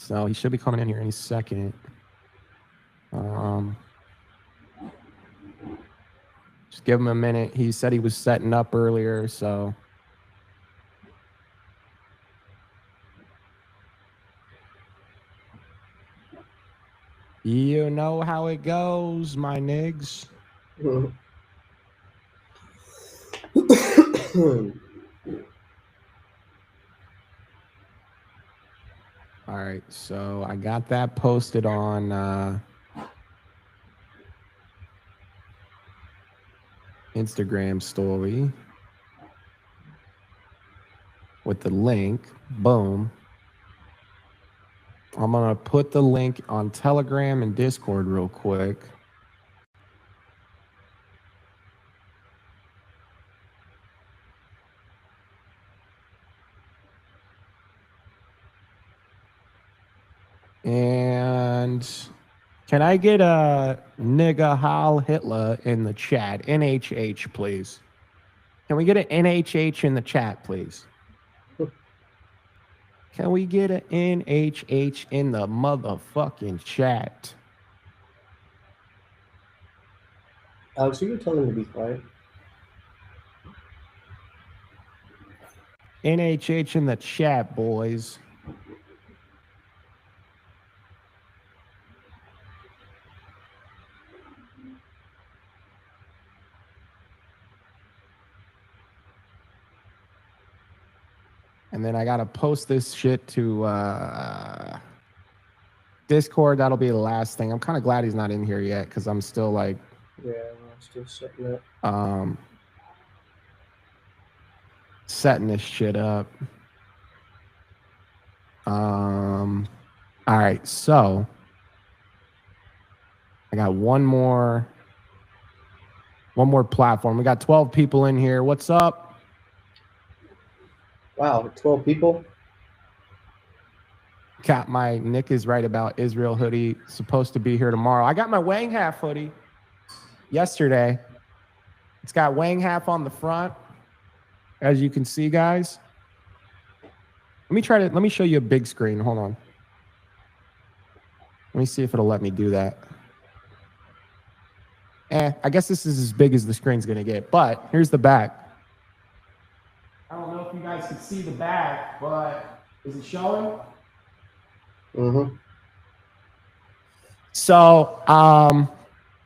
So he should be coming in here any second. Just give him a minute. He said he was setting up earlier, so. You know how it goes, my niggas. All right, so I got that posted on Instagram story with the link. Boom. I'm going to put the link on Telegram and Discord real quick. And can I get a nigga Heil Hitler in the chat? NHH, please. Can we get an NHH in the chat, please? Can we get an NHH in the motherfucking chat? Alex, you can tell him to be quiet. NHH in the chat, boys. And then I got to post this shit to Discord. That'll be the last thing. I'm kind of glad he's not in here yet because I'm still like... Yeah, I'm still setting up. Setting this shit up. All right, so I got one more platform. We got 12 people in here. What's up? Wow, 12 people? Cat, my Nick is right about Israel hoodie. Supposed to be here tomorrow. I got my Wang Half hoodie yesterday. It's got Wang Half on the front, as you can see, guys. Let me show you a big screen. Hold on. Let me see if it'll let me do that. I guess this is as big as the screen's gonna get, but here's the back. I don't know if you guys can see the back, but is it showing? Mm-hmm. So,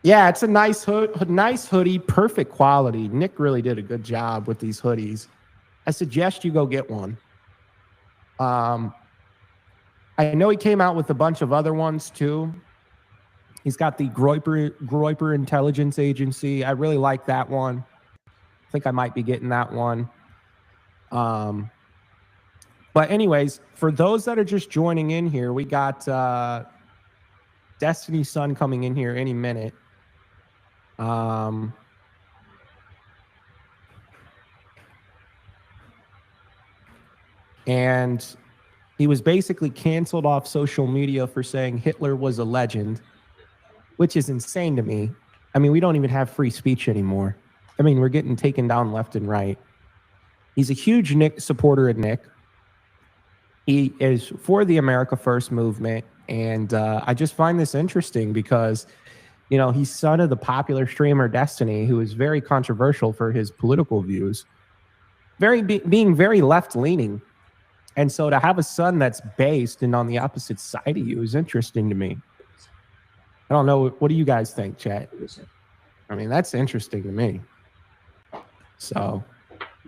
yeah, it's a nice hoodie, perfect quality. Nick really did a good job with these hoodies. I suggest you go get one. I know he came out with a bunch of other ones too. He's got the Groyper Intelligence Agency. I really like that one. I think I might be getting that one. But anyways, for those that are just joining in here, we got Destiny Sun coming in here any minute. And he was basically canceled off social media for saying Hitler was a legend, which is insane to me. I mean, we don't even have free speech anymore. I mean, we're getting taken down left and right. He's a huge supporter of Nick. He is for the America First movement. And I just find this interesting because, you know, he's son of the popular streamer Destiny, who is very controversial for his political views, being very left-leaning. And so to have a son that's based and on the opposite side of you is interesting to me. I don't know. What do you guys think, chat? I mean, that's interesting to me. So,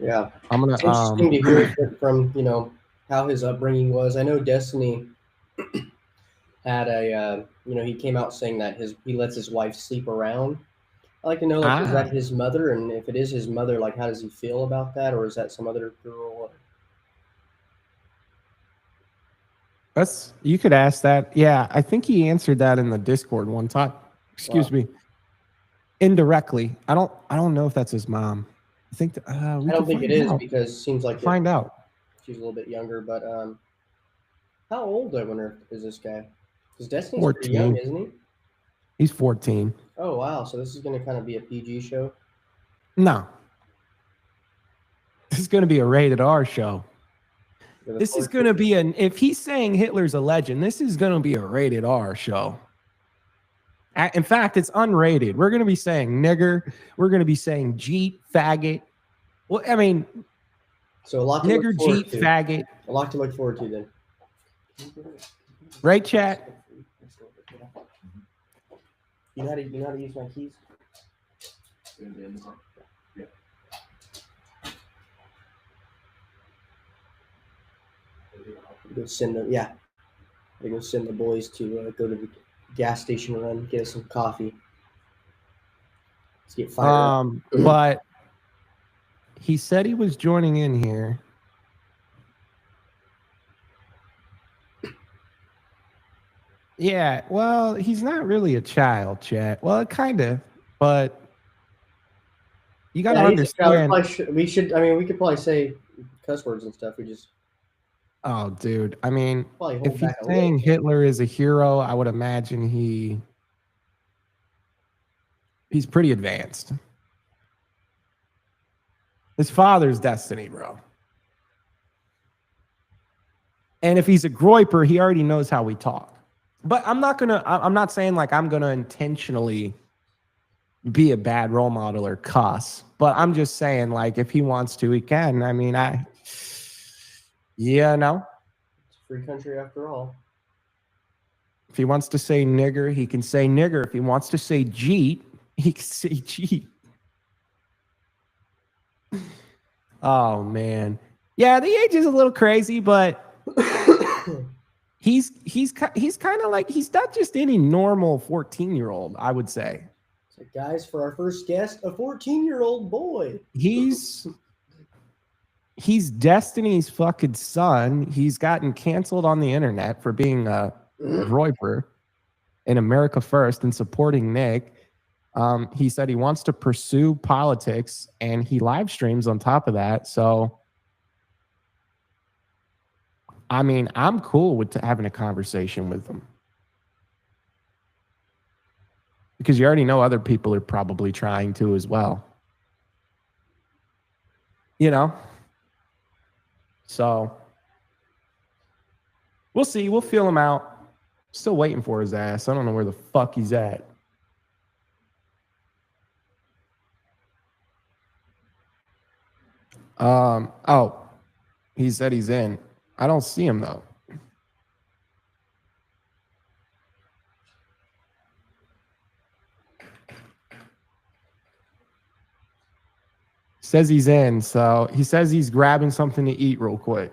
yeah, I'm gonna. It's interesting to hear from, you know, how his upbringing was. I know Destiny had a, you know, he came out saying that he lets his wife sleep around. I'd like to know, like, is that his mother? And if it is his mother, like, how does he feel about that? Or is that some other girl? You could ask that. Yeah, I think he answered that in the Discord one time. Excuse me. Indirectly. I don't know if that's his mom. I think I don't think it is because it seems like find out. She's a little bit younger, but how old, I wonder, is this guy? Because Destiny's pretty young, isn't he? He's 14. Oh wow, so this is going to kind of be a PG show? No. This is going to be a rated R show. This is going to be if he's saying Hitler's a legend, this is going to be a rated R show. In fact, it's unrated. We're going to be saying nigger. We're going to be saying jeet, faggot. Well, I mean, so a lot to nigger, look forward jeet, to. faggot. A lot to look forward to then. Right, chat? You know how to use my keys? Go send them. Yeah, they go send the boys to go to the gas station run, get us some coffee. Let's get fired up. But he said he was joining in here. Yeah, well, he's not really a child, chat. Well, kind of, but you got to understand. We should. I mean, we could probably say cuss words and stuff. We just. Oh, dude. I mean, if he's saying Hitler is a hero, I would imagine he's pretty advanced. His father's destiny, bro. And if he's a groiper, he already knows how we talk. But I'm not saying like I'm gonna intentionally be a bad role model or cuss. But I'm just saying, like, if he wants to, he can. I mean, no. It's a free country after all. If he wants to say nigger, he can say nigger. If he wants to say jeet, he can say jeet. Oh man. Yeah, the age is a little crazy, but he's kind of like, he's not just any normal 14-year-old, I would say. So guys, for our first guest, a 14-year-old boy. He's Destiny's fucking son. He's gotten canceled on the internet for being a groiper in America First and supporting Nick. He said he wants to pursue politics, and he live streams on top of that. So, I mean, I'm cool with having a conversation with him. Because you already know other people are probably trying to as well. You know? So, we'll see. We'll feel him out. Still waiting for his ass. I don't know where the fuck he's at. Oh, he said he's in. I don't see him though. Says he's in, so he says he's grabbing something to eat real quick.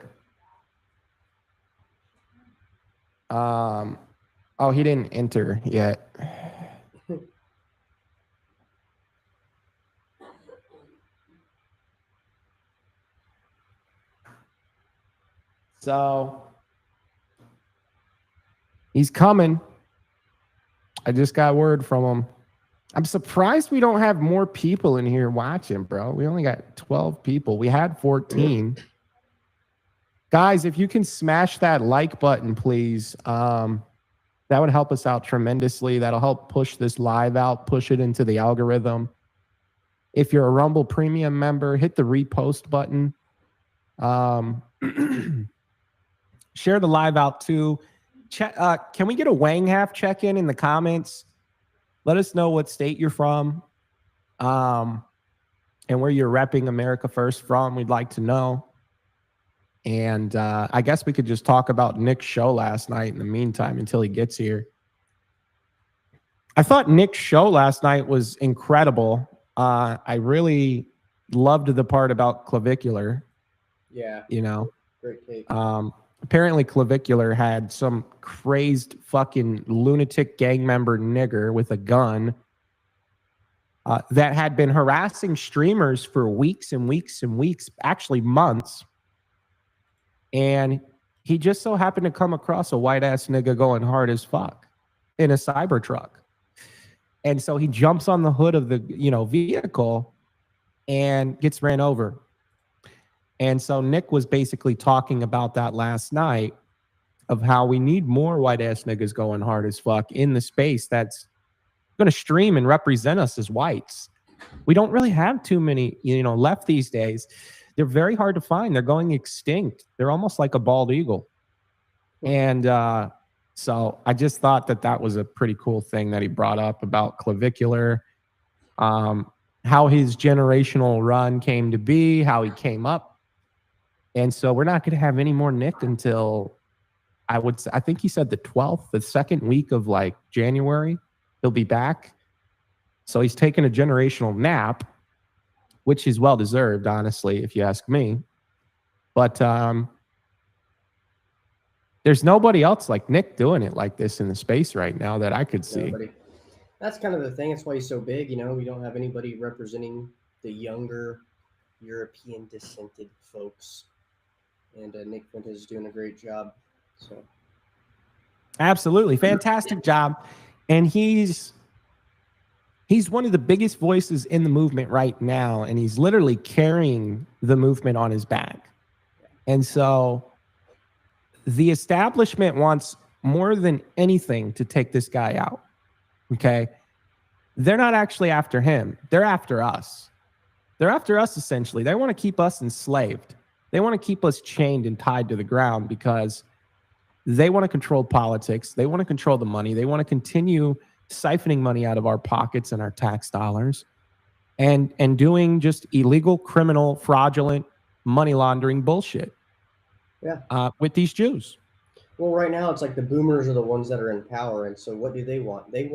Oh, he didn't enter yet. So he's coming. I just got word from him. I'm surprised we don't have more people in here watching, bro. We only got 12 people. We had 14. Guys, if you can smash that like button, please. That would help us out tremendously. That'll help push this live out, push it into the algorithm. If you're a Rumble Premium member, hit the repost button. Share the live out too. Can we get a Wang Half check-in in the comments? Let us know what state you're from, and where you're repping America First from. We'd like to know. And I guess we could just talk about Nick's show last night in the meantime until he gets here. I thought Nick's show last night was incredible. I really loved the part about clavicular. Yeah. You know. Great take. Apparently clavicular had some crazed fucking lunatic gang member nigger with a gun that had been harassing streamers for weeks and weeks and weeks, actually months. And he just so happened to come across a white ass nigga going hard as fuck in a Cybertruck. And so he jumps on the hood of the, vehicle and gets ran over. And so Nick was basically talking about that last night, of how we need more white ass niggas going hard as fuck in the space that's going to stream and represent us as whites. We don't really have too many, left these days. they're very hard to find. They're going extinct. They're almost like a bald eagle. And so I just thought that was a pretty cool thing that he brought up about clavicular, how his generational run came to be, how he came up. And so we're not going to have any more Nick until I think he said the 12th, the second week of like January, he'll be back. So he's taking a generational nap, which is well deserved, honestly, if you ask me. But there's nobody else like Nick doing it like this in the space right now that I could see. Nobody. That's kind of the thing. That's why he's so big. You know, we don't have anybody representing the younger European descended folks. And Nick Fuentes is doing a great job. So, absolutely fantastic job, and he's one of the biggest voices in the movement right now, and he's literally carrying the movement on his back. And so the establishment wants more than anything to take this guy out. Okay, they're not actually after him; they're after us. They're after us essentially. They want to keep us enslaved. They want to keep us chained and tied to the ground because they want to control politics. They want to control the money. They want to continue siphoning money out of our pockets and our tax dollars and doing just illegal, criminal, fraudulent money laundering bullshit. Yeah. With these Jews. Well, right now it's like the boomers are the ones that are in power. And so what do they want? They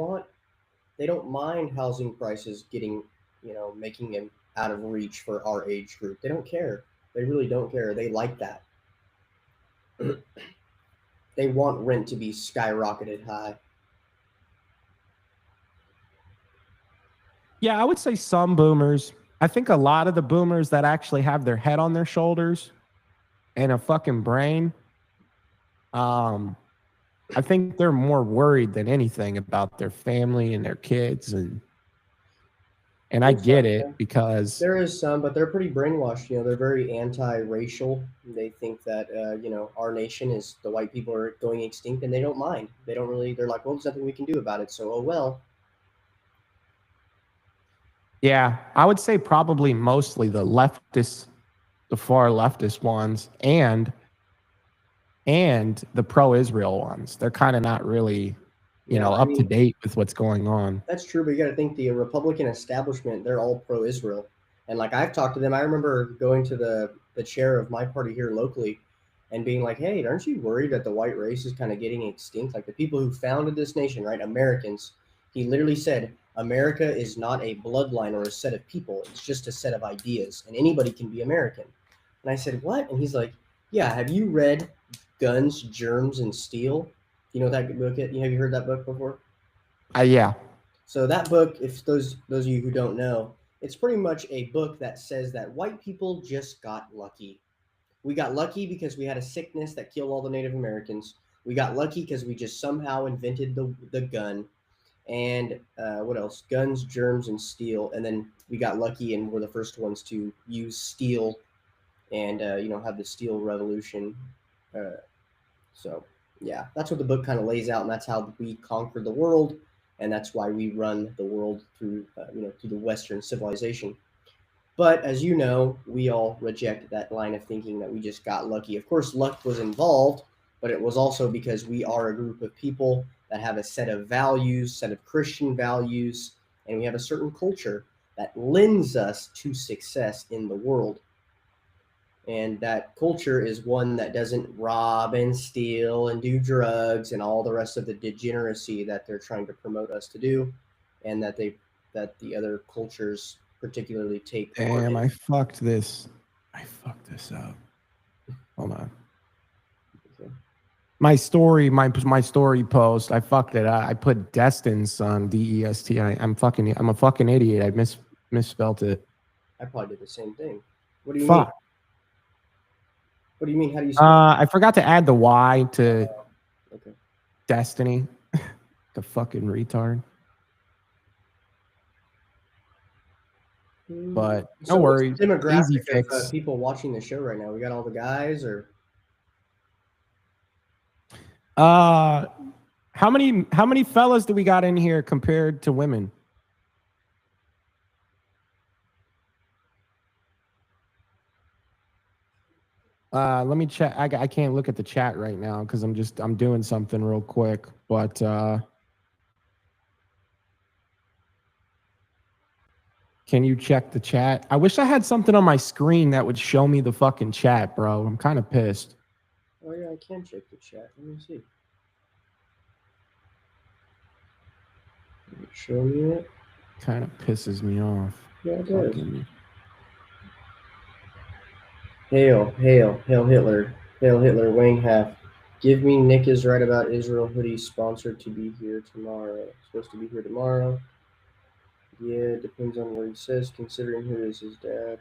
don't mind housing prices getting, making them out of reach for our age group. They don't care. They really don't care. They like that. They want rent to be skyrocketed high. Yeah, I would say some boomers. I think a lot of the boomers that actually have their head on their shoulders and a fucking brain, I think they're more worried than anything about their family and their kids. And I get it because there is some, but they're pretty brainwashed. They're very anti-racial. They think that our nation is the white people are going extinct, and they don't mind. They don't really. They're like, well, there's nothing we can do about it. So, oh well. Yeah, I would say probably mostly the leftist, the far leftist ones, and the pro-Israel ones. They're kind of not really, up to date with what's going on. That's true, but you got to think the Republican establishment, they're all pro-Israel. And like I've talked to them, I remember going to the chair of my party here locally and being like, hey, aren't you worried that the white race is kind of getting extinct? Like the people who founded this nation, right? Americans. He literally said, America is not a bloodline or a set of people. It's just a set of ideas, and anybody can be American. And I said, what? And he's like, yeah, have you read Guns, Germs, and Steel? You know that book? Have you heard that book before? Yeah. So that book, if those of you who don't know, it's pretty much a book that says that white people just got lucky. We got lucky because we had a sickness that killed all the Native Americans. We got lucky because we just somehow invented the gun. And what else? Guns, Germs, and Steel. And then we got lucky and we're the first ones to use steel and, have the steel revolution. So, yeah, that's what the book kind of lays out. And that's how we conquered the world. And that's why we run the world through, through the Western civilization. But as you know, we all reject that line of thinking that we just got lucky. Of course, luck was involved, but it was also because we are a group of people that have a set of values, set of Christian values, and we have a certain culture that lends us to success in the world. And that culture is one that doesn't rob and steal and do drugs and all the rest of the degeneracy that they're trying to promote us to do, and that the other cultures particularly take. Damn, I fucked this up. Hold on. My story post, I fucked it up. I put Destin's son, D-E-S-T. I'm a fucking idiot. I misspelled it. I probably did the same thing. What do you mean? What do you mean? How do you spell I forgot to add the Y to Destiny. The fucking retard. But no worries. Demographic Easy fix. Of people watching the show right now. We got all the guys, or how many fellas do we got in here compared to women? Let me check. I can't look at the chat right now because I'm doing something real quick. But can you check the chat? I wish I had something on my screen that would show me the fucking chat, bro. I'm kind of pissed. Oh yeah, I can check the chat. Let me see. Show me it. Kind of pisses me off. Yeah, it does. Fucking- Hail, hail, hail Hitler. Hail Hitler, Wang Half. Give me Nick is right about Israel hoodie sponsored to be here tomorrow. Supposed to be here tomorrow. Yeah, depends on what he says, considering who is his dad.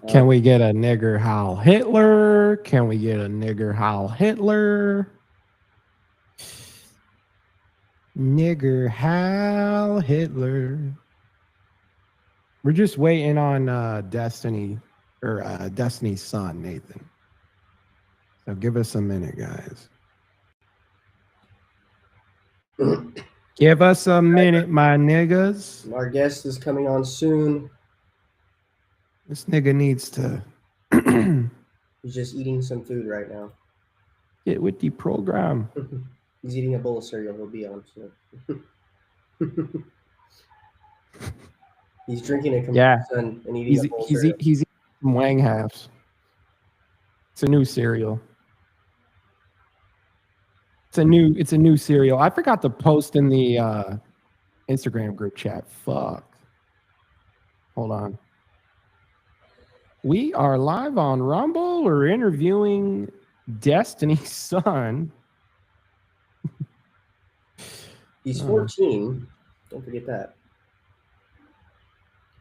Can we get a nigger Heil Hitler? Can we get a nigger Heil Hitler? Nigger Heil Hitler. We're just waiting on Destiny or Destiny's son, Nathan. So give us a minute, guys. Give us a minute, my niggas. Our guest is coming on soon. This nigga needs to He's just eating some food right now. get with the program. He's eating a bowl of cereal. He'll be on soon. He's drinking a Capri Sun and eating a bowl of cereal. He's eating some Wang Halves. It's a new cereal. It's a new cereal. I forgot to post in the Instagram group chat. Fuck. Hold on. We are live on Rumble. We're interviewing Destiny's son. He's 14. Don't forget that.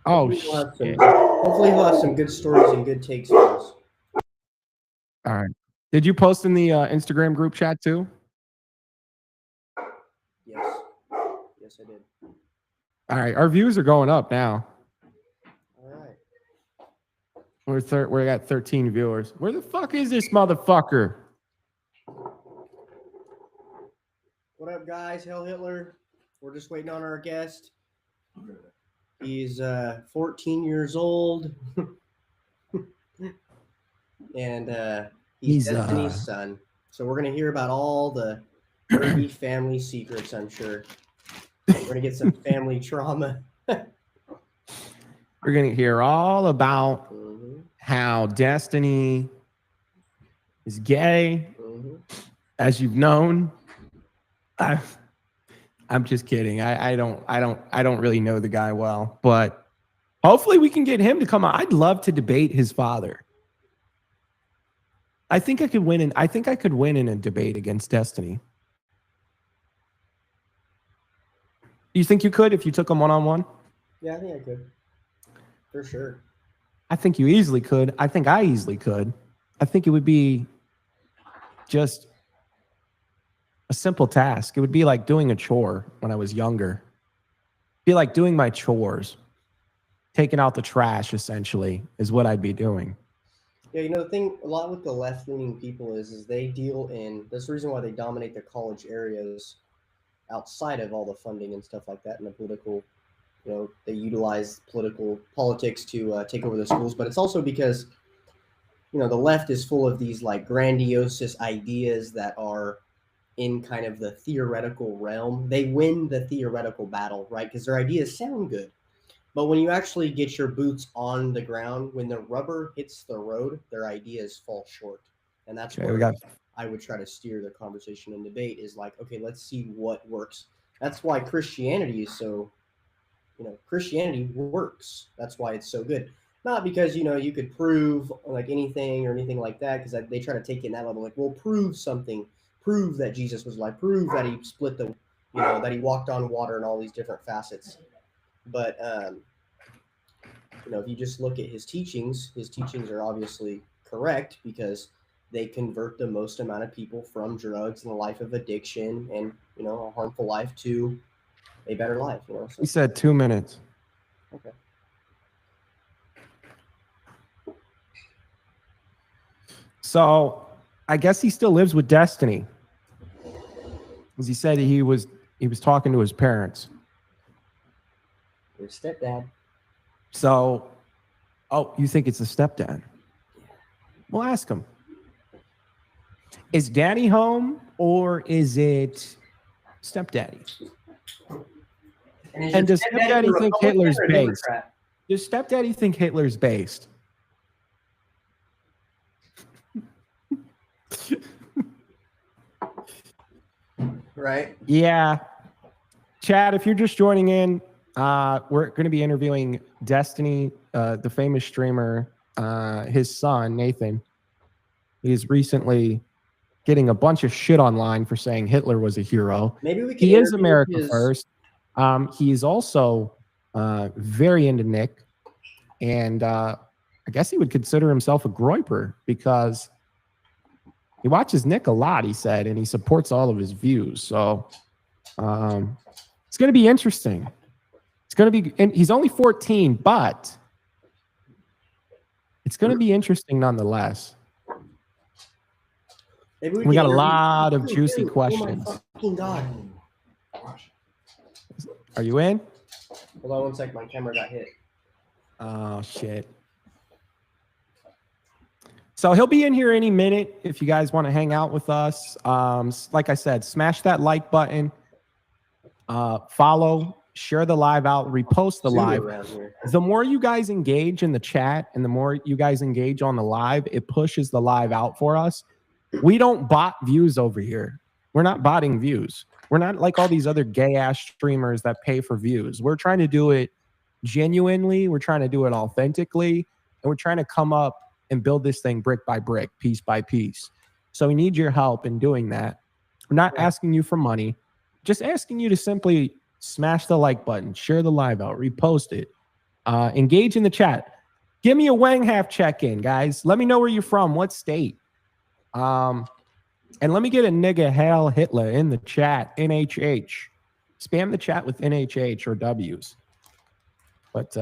Oh, shit. Hopefully he'll have some good stories and good takes for us. All right. Did you post in the Instagram group chat too? Yes. Yes, I did. All right. Our views are going up now. All right. We're at 13 viewers. Where the fuck is this motherfucker? What up, guys? Hail Hitler. We're just waiting on our guest. He's 14 years old. And he's Destiny's son. So we're going to hear about all the dirty family secrets, I'm sure. We're going to get some family trauma. We're going to hear all about how Destiny is gay, as you've known. I'm just kidding. I don't really know the guy well, but hopefully we can get him to come on. I'd love to debate his father. I think I could win in a debate against Destiny. Do you think you could if you took him one-on-one? Yeah, I think I could. For sure. I think you easily could. I think I easily could. I think it would be just a simple task. It would be like doing a chore when I was younger. It'd be like doing my chores. Taking out the trash, essentially, is what I'd be doing. Yeah, you know, the thing a lot with the left-leaning people is they deal in, that's the reason why they dominate the college areas outside of all the funding and stuff like that in the political, you know, they utilize politics to take over the schools. But it's also because, you know, the left is full of these like grandiose ideas that are in kind of the theoretical realm. They win the theoretical battle, right? Because their ideas sound good. But when you actually get your boots on the ground, when the rubber hits the road, their ideas fall short. And that's where I would try to steer the conversation and debate is like, okay, let's see what works. That's why Christianity is so, you know, Christianity works. That's why it's so good. Not because, you know, you could prove like anything or anything like that, because they try to take it in that level. Like, well, prove something. Prove that Jesus was alive. Prove that he split the, you know, that he walked on water and all these different facets. But, you know, if you just look at his teachings are obviously correct because they convert the most amount of people from drugs and a life of addiction and, you know, a harmful life to a better life, you know. So. He said 2 minutes. Okay. So I guess he still lives with Destiny. As he said, he was talking to his parents. Your stepdad. So Oh, you think it's the stepdad? Well, ask him. Is daddy home or is it stepdaddy? And does stepdaddy think Hitler's based? Does stepdaddy think Hitler's based? Right? Yeah. Chad, if you're just joining in, we're going to be interviewing Destiny, the famous streamer, his son, Nathan. He's recently getting a bunch of shit online for saying Hitler was a hero. Maybe we can. He is America first. He's also very into Nick. And I guess he would consider himself a Groiper because he watches Nick a lot, he said, and he supports all of his views. So it's going to be interesting. It's going to be, and he's only 14, but it's going to be interesting nonetheless. We got a lot of juicy questions. Oh my fucking God. Are you in? Hold on one sec. My camera got hit. Oh, shit. So he'll be in here any minute if you guys want to hang out with us. Like I said, smash that like button. Follow, share the live out, repost the live. The more you guys engage in the chat and the more you guys engage on the live, it pushes the live out for us. We don't bot views over here. We're not botting views. We're not like all these other gay ass streamers that pay for views. We're trying to do it genuinely. We're trying to do it authentically. And we're trying to come up and build this thing brick by brick, piece by piece. So we need your help in doing that. We're not asking you for money, just asking you to simply smash the like button, share the live out, repost it, engage in the chat. Give me a Wang Half check-in, guys. Let me know where you're from, what state. And let me get a nigga Hail Hitler in the chat, NHH. Spam the chat with NHH or W's. But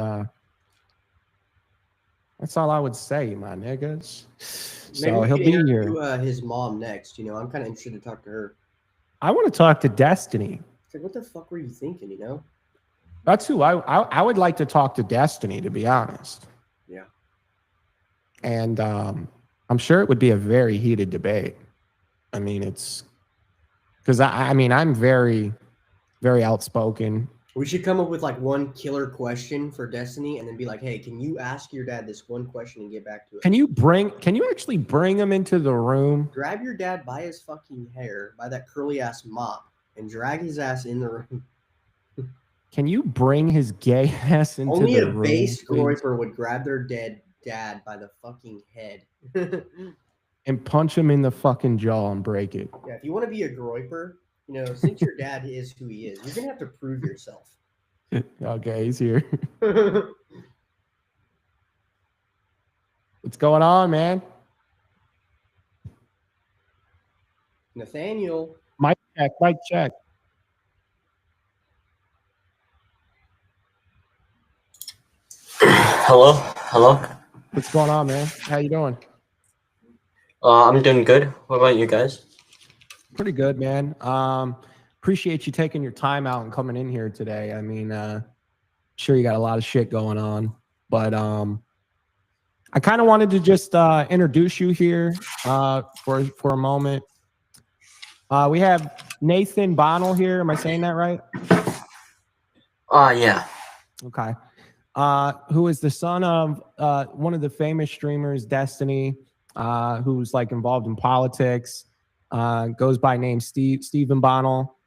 that's all I would say, my niggas. So he'll be here. His mom next. You know, I'm kind of interested to talk to her. I want to talk to Destiny. It's like, what the fuck were you thinking? You know. That's who I would like to talk to Destiny, to be honest. Yeah. And I'm sure it would be a very heated debate. I mean, it's because I mean, I'm very, very outspoken. We should come up with like one killer question for Destiny and then be like, hey, can you ask your dad this one question and get back to it? Can you actually bring him into the room? Grab your dad by his fucking hair, by that curly ass mop, and drag his ass in the room. Can you bring his gay ass into Only the room? Only a base groiper would grab their dead dad by the fucking head. And punch him in the fucking jaw and break it. Yeah, if you want to be a groiper, you know, since your dad is who he is, you're going to have to prove yourself. Okay, he's here. What's going on, man? Nathaniel. Mic check. Hello. What's going on, man? How you doing? I'm doing good. What about you guys? Pretty good, man. Appreciate you taking your time out and coming in here today. I mean, sure you got a lot of shit going on, but I kind of wanted to just introduce you here for a moment. We have Nathan Bonnell here. Am I saying that right? Yeah. Okay. Who is the son of one of the famous streamers, Destiny, who's like involved in politics, goes by name Stephen Bonnell.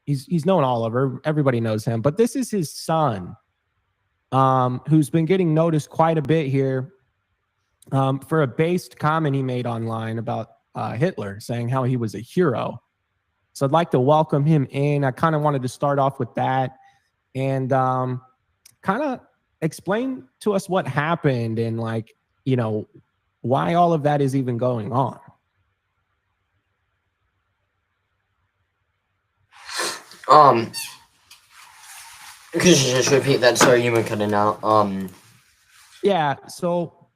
He's known all over. Everybody knows him, but this is his son, who's been getting noticed quite a bit here for a based comment he made online about Hitler, saying how he was a hero. So I'd like to welcome him in. I kind of wanted to start off with that and kind of explain to us what happened and, like, you know, why all of that is even going on. Could you just repeat that? Sorry, you were cutting out. Yeah, so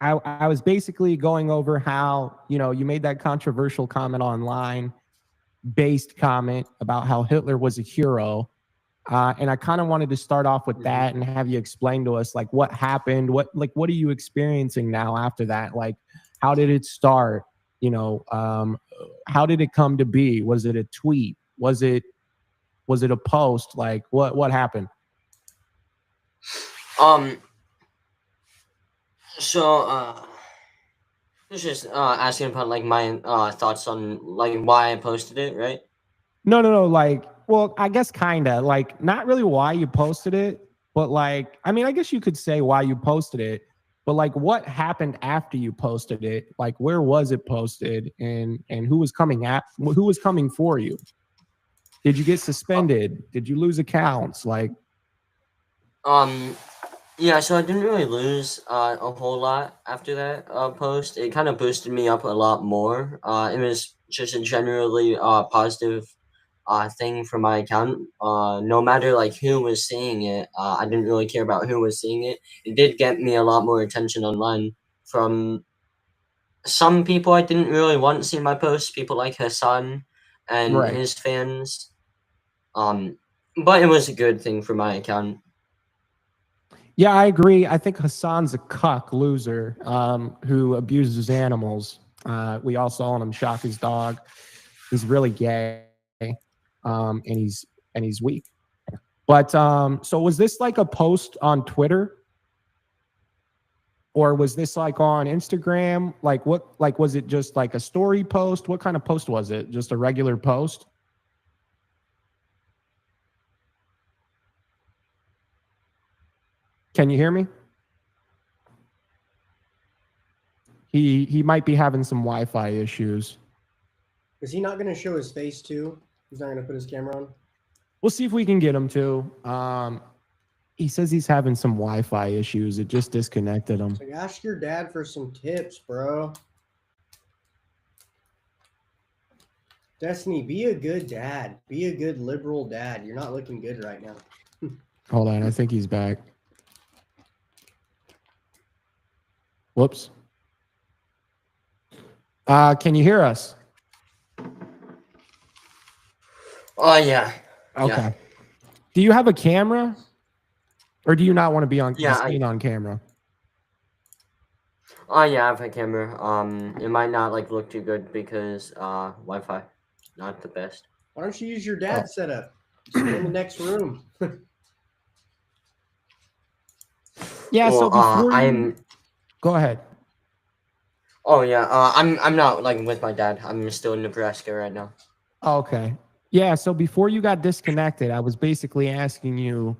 I was basically going over how, you know, you made that controversial comment online, based comment about how Hitler was a hero. And I kind of wanted to start off with that and have you explain to us like what happened, what are you experiencing now after that? Like, how did it start? You know, how did it come to be? Was it a tweet? Was it a post? Like, what happened? So it's just asking about like my thoughts on like why I posted it, right? No. Like, well, I guess kind of like not really why you posted it, but like, I mean, I guess you could say why you posted it, but like what happened after you posted it? Like, where was it posted and who was coming for you? Did you get suspended? Did you lose accounts? Like, Yeah, so I didn't really lose a whole lot after that post. It kind of boosted me up a lot more. It was just a generally positive thing for my account. No matter like who was seeing it, I didn't really care about who was seeing it. It did get me a lot more attention online from some people I didn't really want to see my posts, people like Hassan and right. his fans. But it was a good thing for my account. Yeah, I agree. I think Hassan's a cuck loser who abuses animals. We all saw him shock his dog. He's really gay, and he's weak. But so was this like a post on Twitter, or was this like on Instagram? Like what? Like was it just like a story post? What kind of post was it? Just a regular post? Can you hear me? He might be having some Wi-Fi issues. Is he not going to show his face too? He's not going to put his camera on? We'll see if we can get him to. He says he's having some Wi-Fi issues. It just disconnected him. Like, ask your dad for some tips, bro. Destiny, be a good dad. Be a good liberal dad. You're not looking good right now. Hold on, I think he's back. Whoops. Can you hear us? Oh yeah. Okay. Yeah. Do you have a camera? Or do you not want to be on Yeah, seen on camera? Oh yeah, I have a camera. It might not like look too good because Wi-Fi, not the best. Why don't you use your dad's setup? Just go in the next room. Yeah, so Well, before you... Go ahead. Oh yeah, I'm not like with my dad. I'm still in Nebraska right now. Okay. Yeah, so before you got disconnected, I was basically asking you,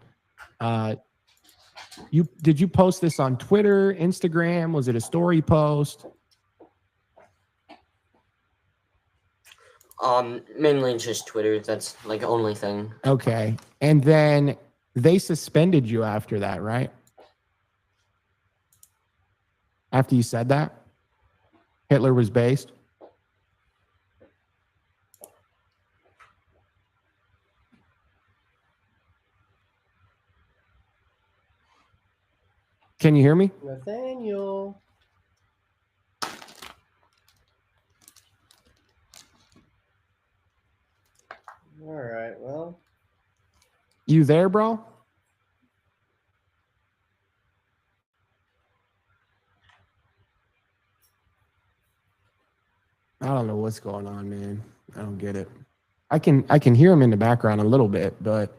did you post this on Twitter, Instagram? Was it a story post? Mainly just Twitter. That's like the only thing. Okay. And then they suspended you after that, right? After you said that? Hitler was based? Can you hear me? Nathaniel. All right, well. You there, bro? I don't know what's going on, man. I don't get it. I can hear him in the background a little bit, but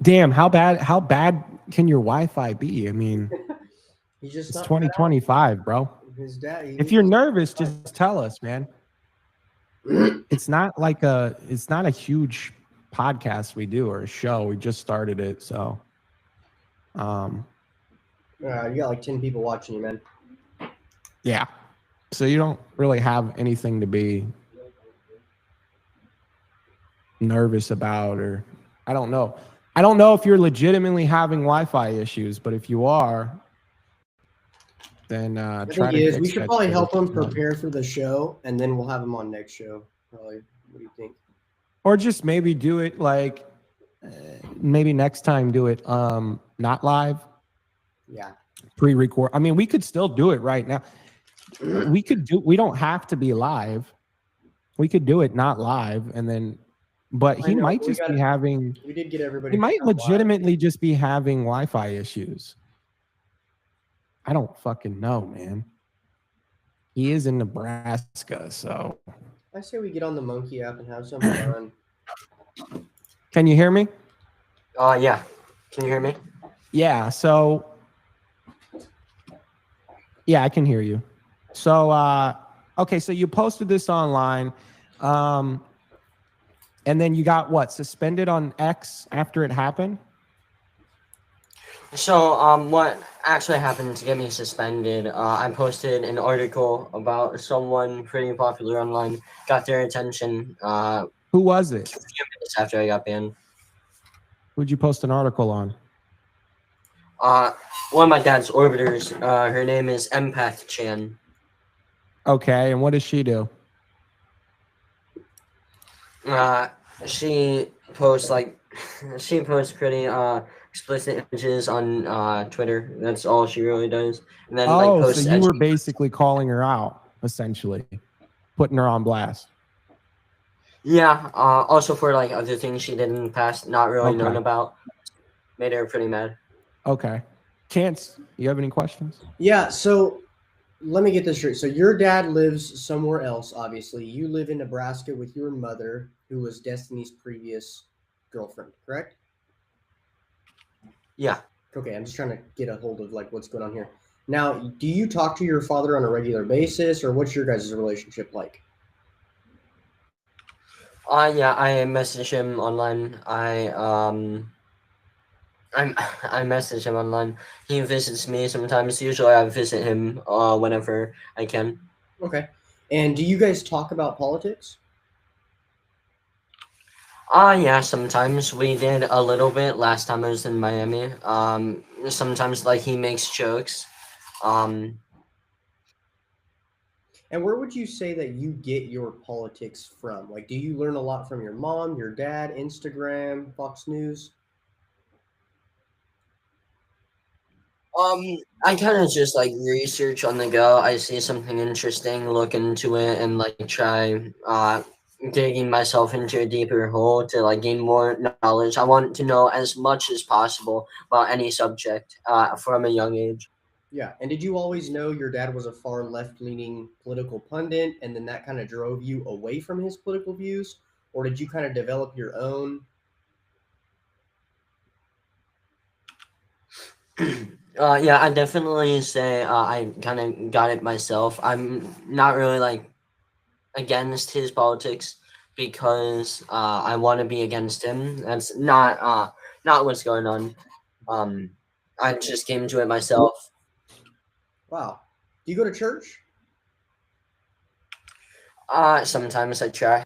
damn, how bad can your Wi-Fi be? I mean, He's just it's not 2025, bro. his dad. If you're nervous, just tell us, man. It's not a huge podcast we do or a show. We just started it, so you got like 10 people watching you, man. yeah. So you don't really have anything to be nervous about, or I don't know. I don't know if you're legitimately having Wi-Fi issues, but if you are, then try to. We should probably help him prepare for the show, and then we'll have him on next show. Probably. What do you think? Or just maybe do it like, maybe next time do it not live. Yeah. Pre-record. I mean, we could still do it right now. We don't have to be live. We could do it not live, and then, but I he know, might we just be gotta- having. We did get everybody. He to might come live. legitimately just be having Wi-Fi issues. I don't fucking know, man. He is in Nebraska, so I say we get on the Monkey app and have some fun. can you hear me? Yeah. Can you hear me? Yeah, so yeah, I can hear you. So okay, so you posted this online. And then you got what, suspended on X after it happened? So, what actually happened to get me suspended? I posted an article about someone pretty popular online, got their attention Who was it? a few minutes after I got banned. Who'd you post an article on? One of my dad's orbiters, her name is Empath Chan. Okay, and what does she do? She posts pretty explicit images on Twitter. That's all she really does. And then like Oh, posts so you were basically calling her out, essentially, putting her on blast. Yeah, also for like other things she did in the past, not really known Okay. about. Made her pretty mad. Okay. Chance, you have any questions? Yeah, so let me get this straight. So your dad lives somewhere else, obviously. You live in Nebraska with your mother, who was Destiny's previous girlfriend, correct? Yeah. Okay, I'm just trying to get a hold of like what's going on here. Now, do you talk to your father on a regular basis, or what's your guys' relationship like? Yeah, I message him online. I message him online. He visits me sometimes. Usually I visit him whenever I can. Okay. And do you guys talk about politics? Yeah, sometimes we did a little bit last time I was in Miami. Sometimes like he makes jokes. And where would you say that you get your politics from? Like, do you learn a lot from your mom, your dad, Instagram, Fox News? I kind of just like research on the go. I see something interesting, look into it, and like try digging myself into a deeper hole to like gain more knowledge. I want to know as much as possible about any subject from a young age. Yeah. And did you always know your dad was a far left leaning political pundit and then that kind of drove you away from his political views? Or did you kind of develop your own? Yeah, I definitely say I kind of got it myself. I'm not really like against his politics because I want to be against him. That's not what's going on. Um, I just came to it myself. Wow. Do you go to church? Sometimes I try.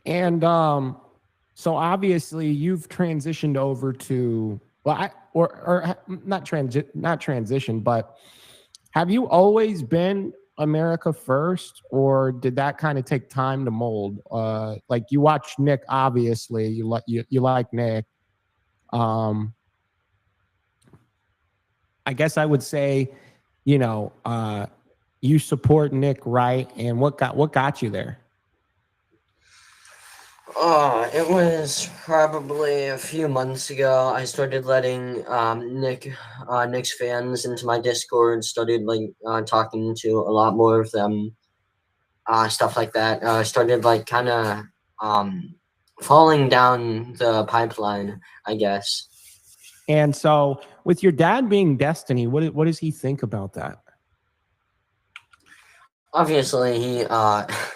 And so obviously you've transitioned over to, well, not transition, but have you always been America First, or did that kind of take time to mold? Like you watch Nick, obviously you like Nick. I guess I would say, you support Nick, right? And what got you there? It was probably a few months ago. I started letting Nick's fans into my Discord. Started like talking to a lot more of them, stuff like that. Started like kind of falling down the pipeline, I guess. And so, with your dad being Destiny, what does he think about that? Obviously, he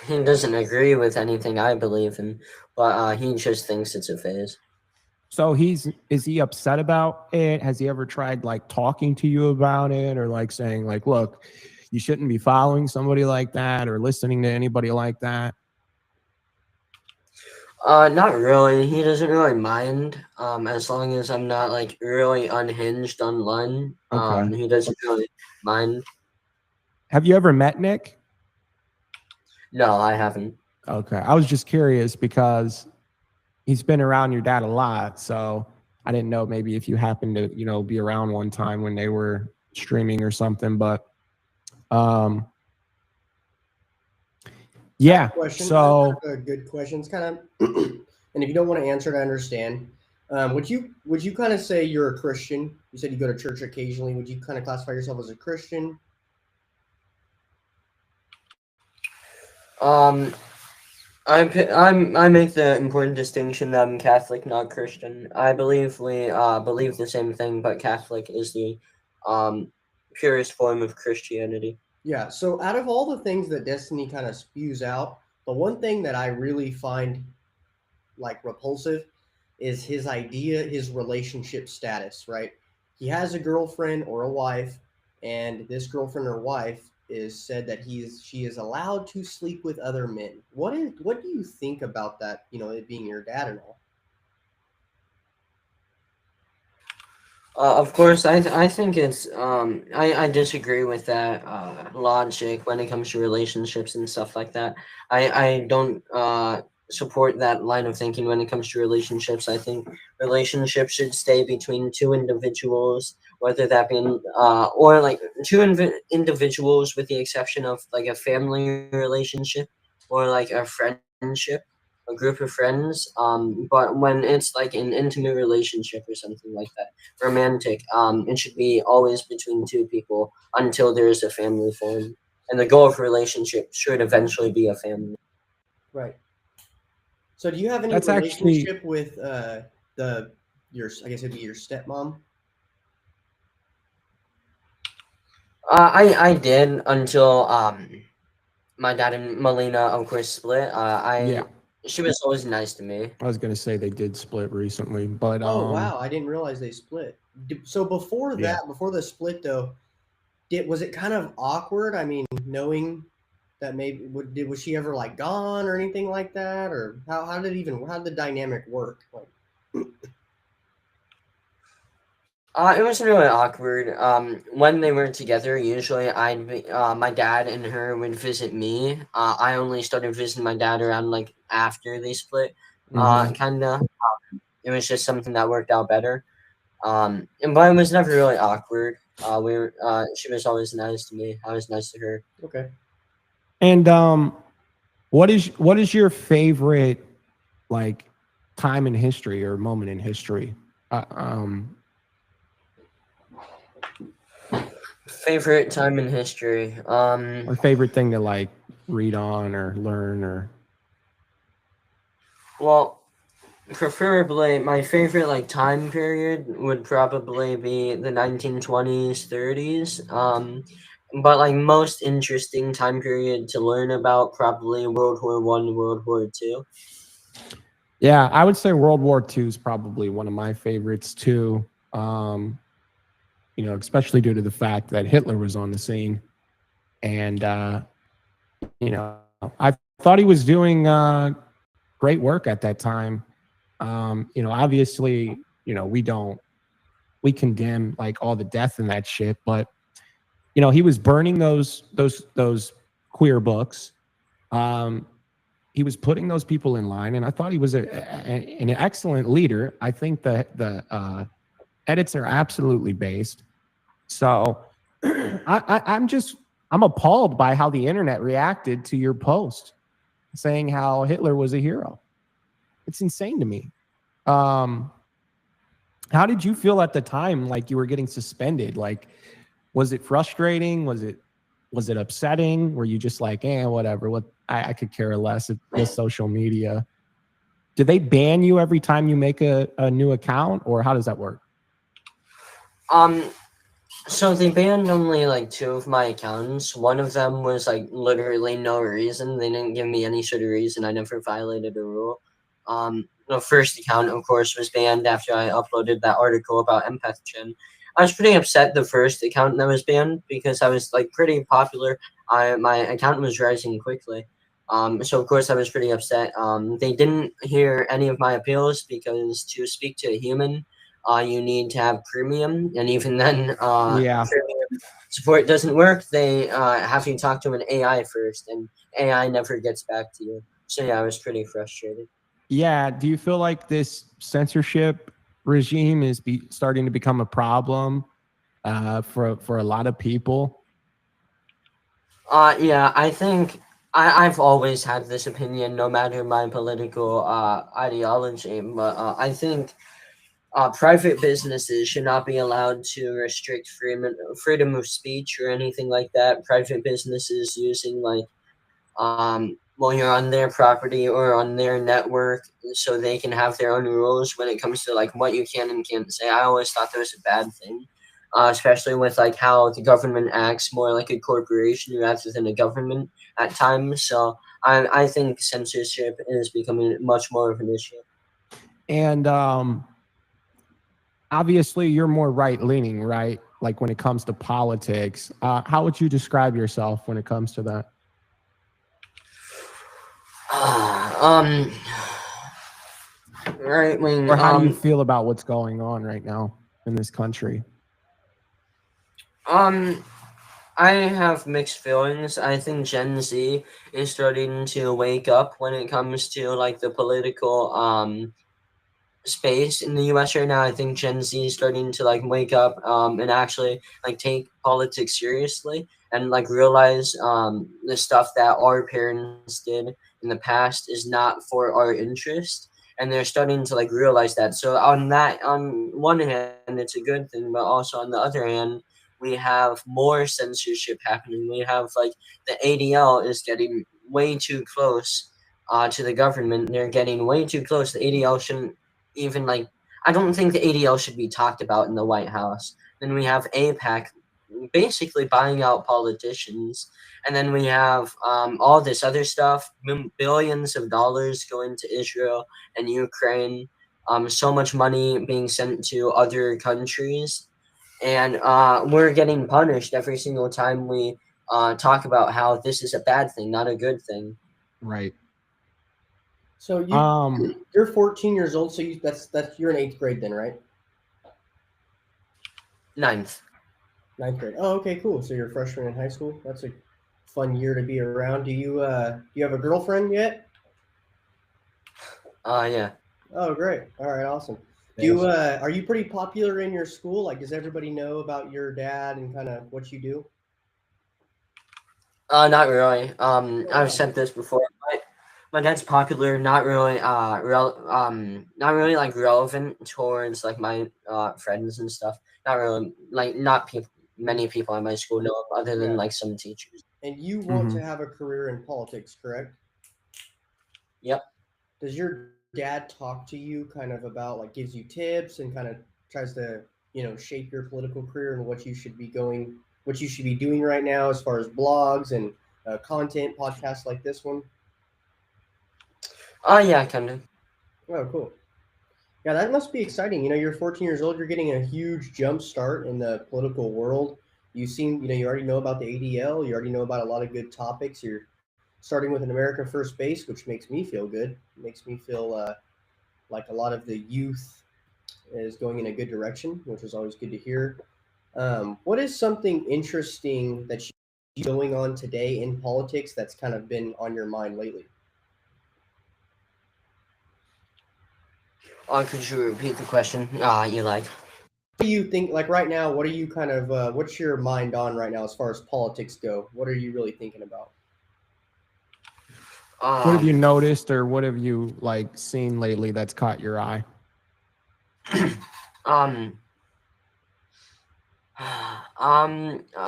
he doesn't agree with anything I believe in, but he just thinks it's a phase. So is he upset about it? Has he ever tried like talking to you about it, or like saying like, look, you shouldn't be following somebody like that or listening to anybody like that? Not really. He doesn't really mind. As long as I'm not like really unhinged online. Okay. He doesn't really mind. Have you ever met Nick? No, I haven't. Okay. I was just curious because he's been around your dad a lot, so I didn't know maybe if you happened to, be around one time when they were streaming or something, but Yeah. Question. So A good question. It's kind of, and if you don't want to answer it, I understand. Would you kind of say you're a Christian? You said you go to church occasionally. Would you kind of classify yourself as a Christian? Um, I make the important distinction that I'm Catholic, not Christian. I believe we believe the same thing, but Catholic is the um purest form of Christianity. Yeah. So out of all the things that Destiny kind of spews out, the one thing that I really find like repulsive is his relationship status, right? He has a girlfriend or a wife, and this girlfriend or wife is said that she is allowed to sleep with other men. What do you think about that? You know, it being your dad and all. Of course, I think it's I disagree with that logic when it comes to relationships and stuff like that. I don't support that line of thinking when it comes to relationships. I think relationships should stay between two individuals, whether that be or like individuals, with the exception of like a family relationship or like a friendship, a group of friends. But when it's like an intimate relationship or something like that, romantic, it should be always between two people until there is a family formed, and the goal of a relationship should eventually be a family. Right. So do you have any that's actually relationship with the your I guess it'd be your stepmom? I did until my dad and Melina of course split. yeah. Mm-hmm. She was always nice to me. I was gonna say they did split recently, but Oh wow, I didn't realize they split. So before yeah. that, before the split though, was it kind of awkward? I mean, knowing that maybe was she ever like gone or anything like that, or how did the dynamic work? Like, It was really awkward. When they were together, usually my dad and her would visit me. I only started visiting my dad around like after they split. Hmm. Kinda. It was just something that worked out better. But it was never really awkward. She was always nice to me. I was nice to her. okay. And what is your favorite like time in history or moment in history? Uh, um, Favorite time in history. or favorite thing to like read on or learn or Well, preferably my favorite like time period would probably be the 1920s, 30s. But like most interesting time period to learn about probably World War I, World War II. yeah, I would say World War II is probably one of my favorites too. Um, especially due to the fact that Hitler was on the scene, and you know, I thought he was doing great work at that time. Obviously, we condemn like all the death and that shit, but he was burning those queer books. Um, he was putting those people in line, and I thought he was an excellent leader. I think that the edits are absolutely based. So I'm appalled by how the internet reacted to your post saying how Hitler was a hero. It's insane to me. Um, how did you feel at the time? Like you were getting suspended? Like, was it frustrating? Was it upsetting? Were you just like, whatever? What I could care less. It's social media. Do they ban you every time you make a new account, or how does that work? Um, so they banned only like two of my accounts. One of them was like literally no reason. They didn't give me any sort of reason. I never violated a rule. The first account, of course, was banned after I uploaded that article about EmpathGen. I was pretty upset the first account that was banned because I was like pretty popular. My account was rising quickly. So of course I was pretty upset. They didn't hear any of my appeals because to speak to a human, you need to have premium, and even then, Yeah. premium support doesn't work. They have you talk to an AI first, and AI never gets back to you. So yeah, I was pretty frustrated. Yeah. Do you feel like this censorship regime is starting to become a problem for a lot of people? Yeah, I've always had this opinion, no matter my political ideology. But I think private businesses should not be allowed to restrict freedom of speech or anything like that. Private businesses using like while you're on their property or on their network, so they can have their own rules when it comes to like what you can and can't say. I always thought that was a bad thing, especially with like how the government acts more like a corporation rather than a government at times. So I think censorship is becoming much more of an issue. And obviously, you're more right leaning, right? Like when it comes to politics. How would you describe yourself when it comes to that? Um, right wing. Or how do you feel about what's going on right now in this country? I have mixed feelings. I think Gen Z is starting to wake up when it comes to like the political space in the US right now. I think Gen Z is starting to like wake up and actually like take politics seriously and like realize the stuff that our parents did in the past is not for our interest. And they're starting to like realize that. So on one hand, it's a good thing, but also on the other hand, we have more censorship happening. We have like the ADL is getting way too close to the government. They're getting way too close. The ADL shouldn't even like, I don't think the ADL should be talked about in the White House. Then we have APAC basically buying out politicians, and then we have all this other stuff, billions of dollars going to Israel and Ukraine, so much money being sent to other countries, and we're getting punished every single time we talk about how this is a bad thing, not a good thing. Right. So you're 14 years old. So that's you're in 8th grade then, right? Ninth. 9th grade. Oh, okay, cool. So you're a freshman in high school. That's a fun year to be around. Do you have a girlfriend yet? Yeah. Oh, great. All right, awesome. Do you are you pretty popular in your school? Like, does everybody know about your dad and kind of what you do? Not really. Oh, I've wow. said this before. My dad's popular, not really not really like relevant towards like my friends and stuff. Not really like not people many people in my school know him other than Yeah. like some teachers. And you want Mhm. to have a career in politics, correct? Yep. Does your dad talk to you kind of about like gives you tips and kind of tries to, shape your political career and what you should be doing right now as far as blogs and content podcasts like this one? Yeah, kind of. Oh, cool. Yeah, that must be exciting. You're 14 years old. You're getting a huge jump start in the political world. You already know about the ADL. You already know about a lot of good topics. You're starting with an America First Base, which makes me feel good. It makes me feel like a lot of the youth is going in a good direction, which is always good to hear. What is something interesting that you going on today in politics that's kind of been on your mind lately? Could you repeat the question? You like? What do you think, like right now, what are you kind of, what's your mind on right now as far as politics go? What are you really thinking about? What have you Um, noticed, or what have you like seen lately that's caught your eye? um,